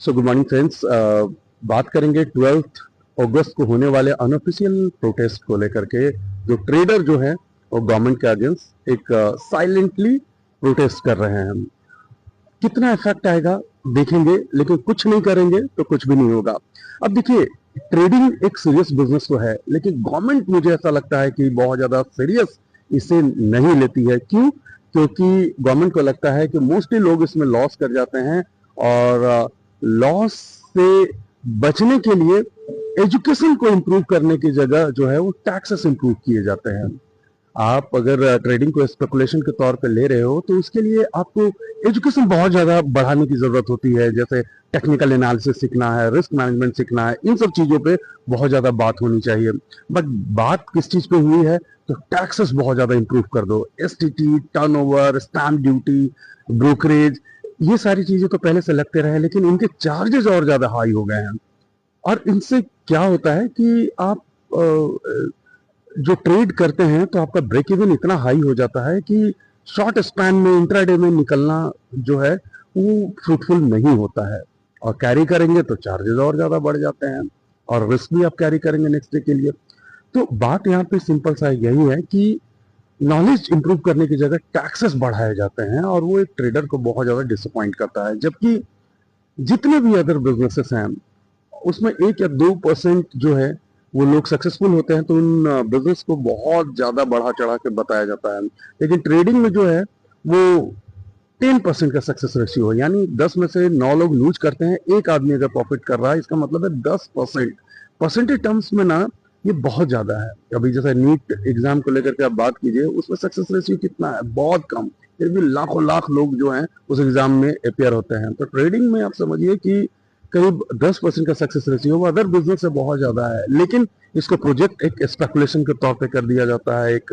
So good morning friends. बात करेंगे 12 अगस्त को होने वाले अनऑफिशियल प्रोटेस्ट को लेकर के। जो ट्रेडर जो है वो गवर्नमेंट के अगेंस्ट एक साइलेंटली प्रोटेस्ट कर रहे हैं। कितना इफेक्ट आएगा देखेंगे, लेकिन कुछ नहीं करेंगे तो कुछ भी नहीं होगा। अब देखिए, ट्रेडिंग एक सीरियस बिजनेस तो है, लेकिन गवर्नमेंट मुझे ऐसा लगता है कि बहुत ज्यादा सीरियस इसे नहीं लेती है। क्यों? क्योंकि गवर्नमेंट को लगता है कि मोस्टली लोग इसमें लॉस कर जाते हैं, और लॉस से बचने के लिए एजुकेशन को इम्प्रूव करने की जगह जो है वो टैक्सेस इम्प्रूव किए जाते हैं। आप अगर ट्रेडिंग को स्पेकुलेशन के तौर पे ले रहे हो तो उसके लिए आपको एजुकेशन बहुत ज्यादा बढ़ाने की जरूरत होती है। जैसे टेक्निकल एनालिसिस सीखना है, रिस्क मैनेजमेंट सीखना है, इन सब चीजों पे बहुत ज्यादा बात होनी चाहिए। बट बात किस चीज पे हुई है? तो टैक्सेस बहुत ज्यादा इंप्रूव कर दो। STT, turnover, stamp duty, brokerage, ये सारी चीजें तो पहले से लगते रहे, लेकिन इनके चार्जेस और ज्यादा हाई हो गए हैं। और इनसे क्या होता है कि आप जो ट्रेड करते हैं तो आपका ब्रेक इवन इतना हाई हो जाता है कि शॉर्ट स्पैन में, इंट्राडे में निकलना जो है वो फ्रूटफुल नहीं होता है। और कैरी करेंगे तो चार्जेस और ज्यादा बढ़ जाते हैं, और रिस्क भी आप कैरी करेंगे नेक्स्ट डे के लिए। तो बात यहाँ पे सिंपल सा यही है कि नॉलेज इंप्रूव करने की जगह टैक्सेस बढ़ाए जाते हैं, और वो एक ट्रेडर को बहुत ज्यादा डिसअपॉइंट करता है। जबकि जितने भी अदर बिजनेसेस हैं उसमें 1 या 2% जो है वो लोग सक्सेसफुल होते हैं, तो उन बिजनेस को बहुत ज्यादा बढ़ा चढ़ा के बताया जाता है। लेकिन ट्रेडिंग में जो है वो 10% का सक्सेस रेशियो है, यानी 10 में से 9 लोग लूज करते हैं, एक आदमी अगर प्रॉफिट कर रहा है, इसका मतलब है 10%। परसेंटेज टर्म्स में ना ये बहुत ज्यादा है। अभी जैसे नीट एग्जाम को लेकर के आप बात कीजिए, उसमें सक्सेस रेशियो कितना है? बहुत कम। फिर भी लाखों लाख लोग जो हैं उस एग्जाम में अपेयर होते हैं। तो ट्रेडिंग में आप समझिए कि करीब 10% का सक्सेस रेशियो अदर बिजनेस से बहुत ज्यादा है। लेकिन इसको प्रोजेक्ट एक स्पेकुलेशन के तौर पे कर दिया जाता है, एक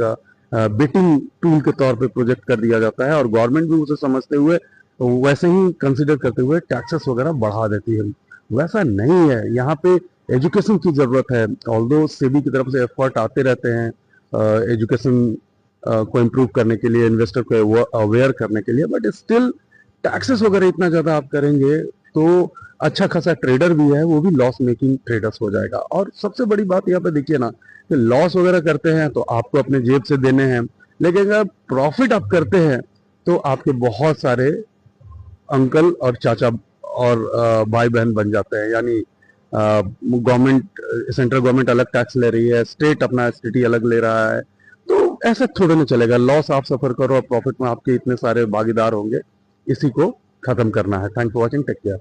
बेटिंग टूल के तौर पे प्रोजेक्ट कर दिया जाता है, और गवर्नमेंट भी उसे समझते हुए वैसे ही कंसिडर करते हुए टैक्सेस वगैरह बढ़ा देती है। वैसा नहीं है, यहाँ पे एजुकेशन की जरूरत है। ऑल्दो सेबी की तरफ से एफर्ट आते रहते हैं एजुकेशन को इम्प्रूव करने के लिए, इन्वेस्टर को अवेयर करने के लिए, बट स्टिल टैक्सेस वगैरह इतना ज्यादा आप करेंगे तो अच्छा खासा ट्रेडर भी है वो भी लॉस मेकिंग ट्रेडर्स हो जाएगा। और सबसे बड़ी बात यहाँ पे देखिए ना, कि लॉस वगैरह करते हैं तो आपको अपने जेब से देने हैं, लेकिन अगर प्रॉफिट आप करते हैं तो आपके बहुत सारे अंकल और चाचा और भाई बहन बन जाते हैं। यानी गवर्नमेंट, सेंट्रल गवर्नमेंट अलग टैक्स ले रही है, स्टेट अपना एसटीटी अलग ले रहा है। तो ऐसा थोड़ा नहीं चलेगा। लॉस आप सफर करो और प्रॉफिट में आपके इतने सारे भागीदार होंगे। इसी को खत्म करना है। Thank for watching, take care.